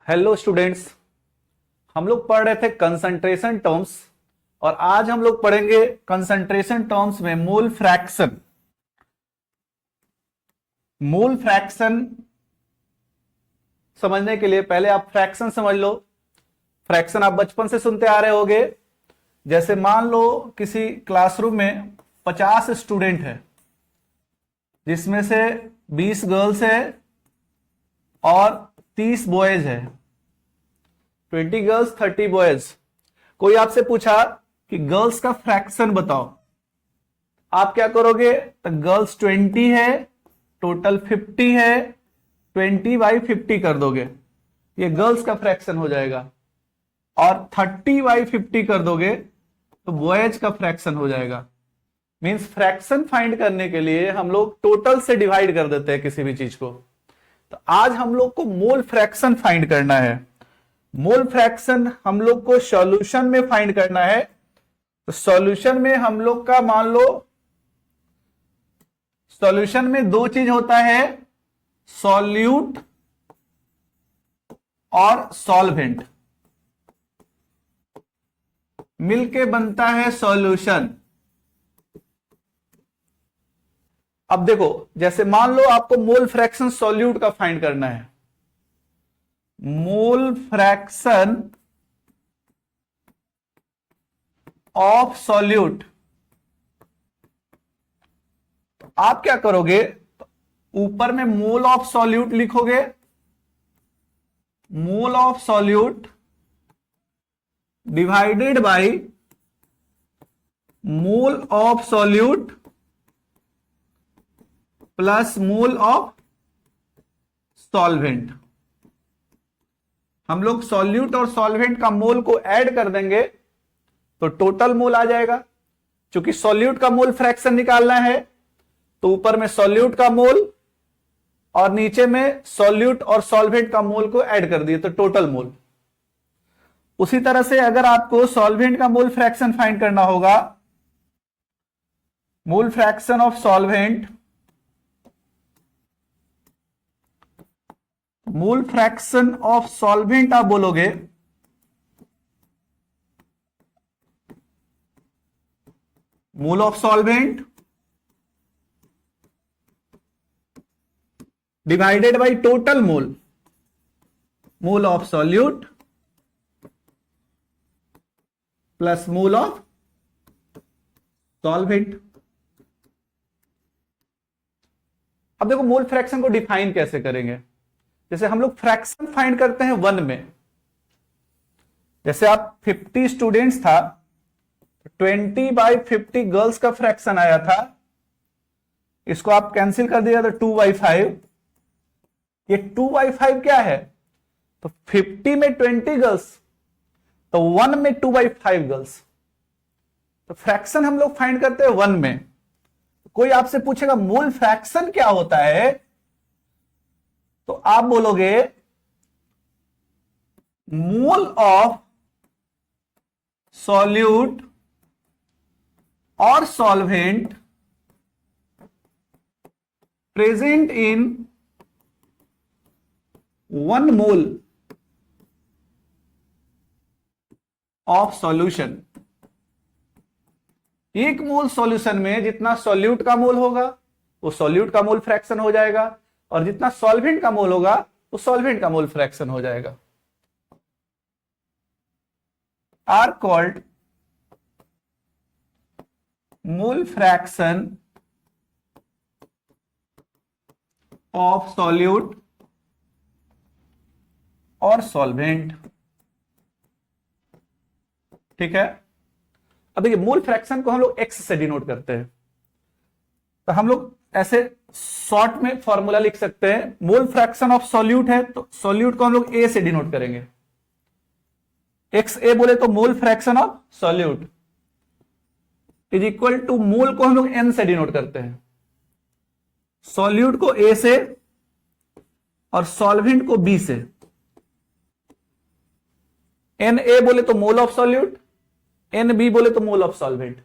Hello students. हम लोग पढ़ रहे थे कंसंट्रेशन टर्म्स और आज हम लोग पढ़ेंगे कंसंट्रेशन टर्म्स में मोल फ्रैक्शन। मोल फ्रैक्शन समझने के लिए पहले आप फ्रैक्शन समझ लो। फ्रैक्शन आप बचपन से सुनते आ रहे होंगे। जैसे मान लो किसी क्लासरूम में 50 स्टूडेंट है, जिसमें से 20 गर्ल्स है और 30 बॉयज है। 20 गर्ल्स 30 बॉयज। कोई आपसे पूछा कि गर्ल्स का फ्रैक्शन बताओ, आप क्या करोगे? तो गर्ल्स 20 है, टोटल 50 है, 20/50 कर दोगे, ये गर्ल्स का फ्रैक्शन हो जाएगा। और 30/50 कर दोगे तो बॉयज का फ्रैक्शन हो जाएगा। मींस फ्रैक्शन फाइंड करने के लिए हम लोग टोटल से डिवाइड कर देते हैं किसी भी चीज को। तो आज हम लोग को मोल फ्रैक्शन फाइंड करना है। मोल फ्रैक्शन हम लोग को सॉल्यूशन में फाइंड करना है। तो सॉल्यूशन में हम लोग का मान लो, सॉल्यूशन में दो चीज होता है, सॉल्यूट और सॉल्वेंट, मिलके बनता है सॉल्यूशन। अब देखो, जैसे मान लो आपको मोल फ्रैक्शन सॉल्यूट का फाइंड करना है। मोल फ्रैक्शन ऑफ सॉल्यूट, तो आप क्या करोगे? तो ऊपर में मोल ऑफ सॉल्यूट लिखोगे, मोल of solute divided by mole of solute plus mole of solvent. हम लोग सॉल्यूट और सॉल्वेंट का मोल को ऐड कर देंगे तो टोटल मोल आ जाएगा। क्योंकि सॉल्यूट का मोल फ्रैक्शन निकालना है तो ऊपर में सॉल्यूट का मोल और नीचे में सॉल्यूट और सॉल्वेंट का मोल को ऐड कर दिए तो टोटल मोल। उसी तरह से अगर आपको सॉल्वेंट का मोल फ्रैक्शन फाइंड करना होगा, मोल fraction of solvent, mole fraction of solvent आप बोलोगे मोल of solvent divided by total mole, mole of solute plus mole of solvent. अब देखो मोल फ्रैक्शन को डिफाइन कैसे करेंगे। जैसे हम लोग फ्रैक्शन फाइंड करते हैं वन में। जैसे आप 50 स्टूडेंट्स था, 20/50 गर्ल्स का फ्रैक्शन आया था, इसको आप कैंसिल कर दिया तो 2/5। ये 2/5 क्या है? तो 50 में 20 गर्ल्स, तो 1 में 2/5 गर्ल्स। तो फ्रैक्शन हम लोग फाइंड करते हैं वन में। कोई आपसे पूछेगा मोल फ्रैक्शन क्या होता है, तो आप बोलोगे मोल ऑफ सॉल्यूट और solvent present in 1 mole of solution. 1 mole solution में जितना सॉल्यूट का मोल होगा वो सॉल्यूट का मोल फ्रैक्शन हो जाएगा, और जितना सॉल्वेंट का मोल होगा वो सॉल्वेंट का मोल फ्रैक्शन हो जाएगा। Are called mole fraction of solute और सॉल्वेंट। ठीक है। अब देखिए, मोल फ्रैक्शन को हम लोग एक्स से डिनोट करते हैं। तो हम लोग ऐसे शॉर्ट में फॉर्मूला लिख सकते हैं। मोल फ्रैक्शन ऑफ सॉल्यूट है तो सॉल्यूट को हम लोग ए से डिनोट करेंगे। एक्स ए बोले तो mole fraction of solute is equal to, mole को हम लोग एन से डिनोट करते हैं, सॉल्यूट को ए से और सॉल्वेंट को बी से। एन ए बोले तो mole of solute, N B बोले तो mole of solvent.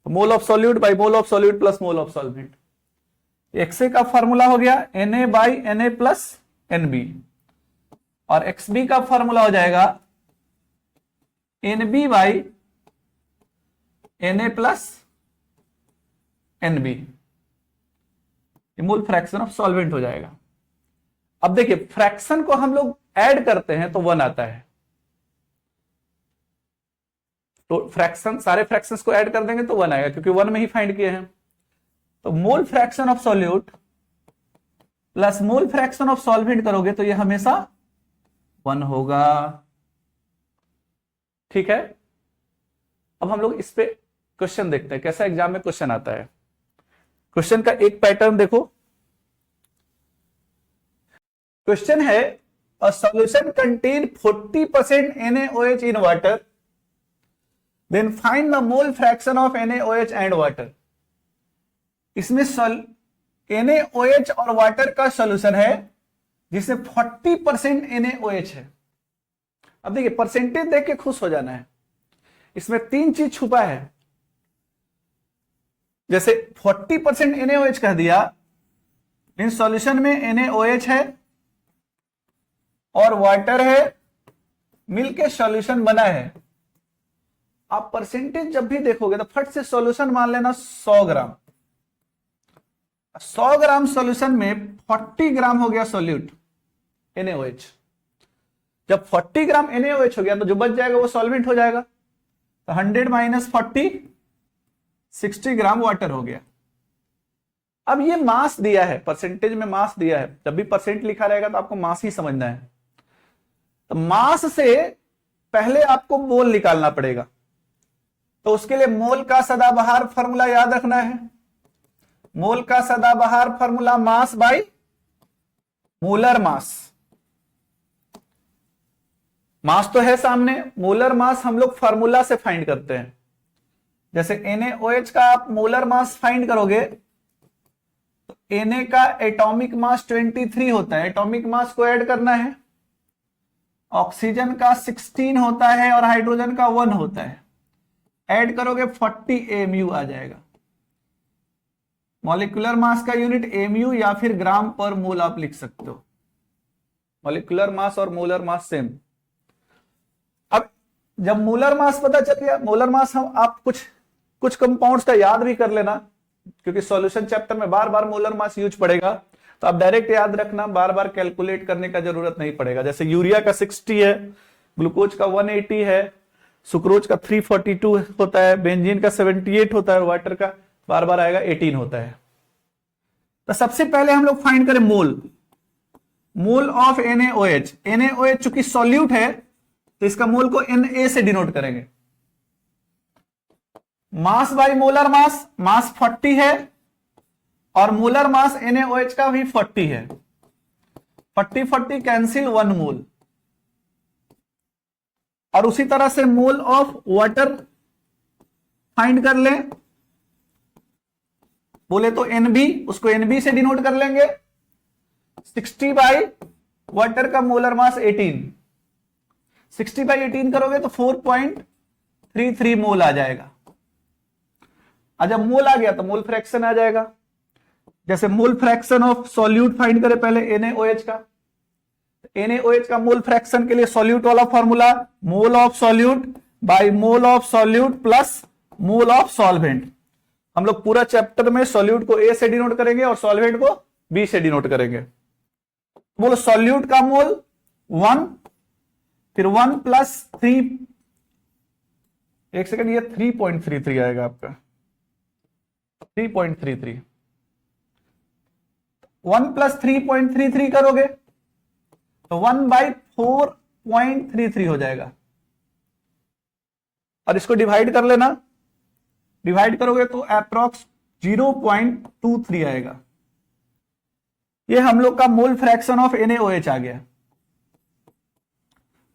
Mole of solute by mole of solute plus mole of solvent. X A का फॉर्मूला हो गया Na by Na plus Nb, और XB का फॉर्मूला हो जाएगा NB by Na plus NB। Mole fraction of solvent हो जाएगा। अब देखिए फ्रैक्शन को हम लोग ऐड करते हैं तो 1 आता है, तो फ्रैक्शन सारे फ्रैक्शंस को ऐड कर देंगे तो 1 आएगा, क्योंकि 1 में ही फाइंड किए हैं। तो mole fraction of solute plus mole fraction of solvent करोगे तो ये हमेशा 1 होगा। ठीक है, अब हम लोग इस पे क्वेश्चन देखते हैं कैसा एग्जाम में क्वेश्चन आता है। क्वेश्चन का एक पैटर्न देखो। क्वेश्चन है a solution contain 40% NaOH in water, then find the mole fraction of NaOH and water. इसमें NaOH और वाटर का सॉल्यूशन है जिसमें 40% NaOH है। अब देखिए परसेंटेज देख के खुश हो जाना है, इसमें 3 चीज छुपा है। जैसे 40% NaOH कह दिया, इन सॉल्यूशन में NaOH है और वाटर है, मिलके सॉल्यूशन बना है। आप परसेंटेज जब भी देखोगे तो फट से सॉल्यूशन मान लेना 100 ग्राम। 100 ग्राम सॉल्यूशन में 40 ग्राम हो गया सॉल्यूट NaOH। जब 40 ग्राम NaOH हो गया तो जो बच जाएगा वो सॉल्वेंट हो जाएगा। तो 100 माइनस 40 60 ग्राम वाटर हो गया। अब ये मास दिया है, परसेंटेज में मास दिया है, जब भी परसेंट लिखा रहेगा तो आपको मास ही समझना है। तो मास से पहले आपको मोल निकालना पड़ेगा, तो उसके लिए मोल का सदाबहार फॉर्मूला याद रखना है। मोल का सदाबहार formula mass by molar mass. Mass तो है सामने, मोलर मास हम लोग फॉर्मूला से फाइंड करते हैं। जैसे NaOH का आप मोलर मास फाइंड करोगे तो Na का एटॉमिक मास 23 होता है, एटॉमिक मास को ऐड करना है। ऑक्सीजन का 16 होता है और हाइड्रोजन का 1 होता है, ऐड करोगे 40 AMU आ जाएगा। मॉलिक्यूलर मास का यूनिट AMU या फिर ग्राम पर मोल आप लिख सकते हो। मॉलिक्यूलर मास और मोलर मास सेम। अब जब मोलर मास पता चल गया, मोलर मास हम आप कुछ कंपाउंड्स का याद भी कर लेना, क्योंकि सॉल्यूशन चैप्टर में बार बार मोलर मास यूज पड़ेगा, तो आप डायरेक्ट याद रखना, बार बार कैलकुलेट करने का जरूरत नहीं पड़ेगा। जैसे यूरिया का 60 है, ग्लूकोज का 180 है, सुक्रोज का 342 होता है, बेंजीन का 78 होता है, वाटर का बार बार आएगा 18 होता है। तो सबसे पहले हम लोग फाइंड करें मोल ऑफ NaOH। NaOH चूंकि सॉल्यूट है तो इसका मोल को Na से डिनोट करेंगे। मास बाय मोलर मास, मास 40 है और मोलर मास NaOH का भी 40 है। 40 कैंसिल 1 मोल। और उसी तरह से मोल ऑफ वाटर फाइंड कर लें, बोले तो NB, उसको NB से डिनोट कर लेंगे। 60 बाई वाटर का मोलर मास 18, 60 बाई 18 करोगे तो 4.33 मोल आ जाएगा। जब मोल आ गया तो मोल फ्रैक्शन आ जाएगा। जैसे मोल फ्रैक्शन ऑफ सॉल्यूट फाइंड करें पहले NaOH का, NaOH का मोल फ्रैक्शन के लिए सॉल्यूट वाला formula mole of solute by mole of solute plus mole of solvent. हम लोग पूरा चैप्टर में सॉल्यूट को A से डिनोट करेंगे और सॉल्वेंट को B से डिनोट करेंगे। बोलो सॉल्यूट का मोल 1, फिर 1 प्लस 3, एक सेकंड, ये 3.33 आएगा आपका, 3.33। 1 प्लस 3.33 करोगे तो 1/4.33 हो जाएगा। और इसको डिवाइड कर लेना, डिवाइड करोगे तो अप्रॉक्स 0.23 आएगा। ये हम लोग का मोल फ्रैक्शन ऑफ NaOH आ गया।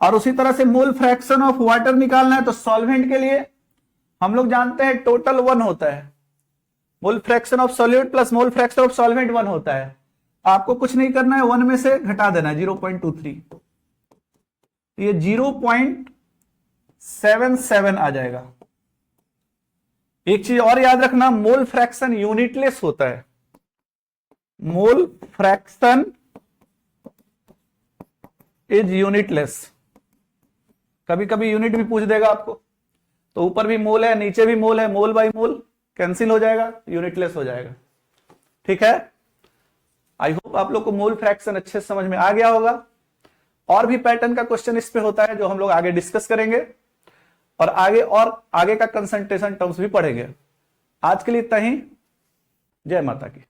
और उसी तरह से मोल फ्रैक्शन ऑफ वाटर निकालना है तो सॉल्वेंट के लिए हम लोग जानते हैं टोटल 1 होता है। मोल fraction of solute plus mole fraction of solvent 1 होता है। आपको कुछ नहीं करना है, 1 में से घटा देना है 0.23, ये 0.77 आ जाएगा। एक चीज और याद रखना, मोल फ्रैक्शन यूनिटलेस होता है। Mole fraction is unitless. कभी कभी यूनिट भी पूछ देगा आपको, तो ऊपर भी मोल है नीचे भी मोल है, मोल बाई मोल कैंसिल हो जाएगा, यूनिटलेस हो जाएगा। ठीक है, आई होप आप लोग को मोल फ्रैक्शन अच्छे से समझ में आ गया होगा। और भी पैटर्न का क्वेश्चन इस पे होता है जो हम लोग आगे डिस्कस करेंगे, और आगे का कंसंट्रेशन टर्म्स भी पढ़ेंगे। आज के लिए इतना ही। जय माता की।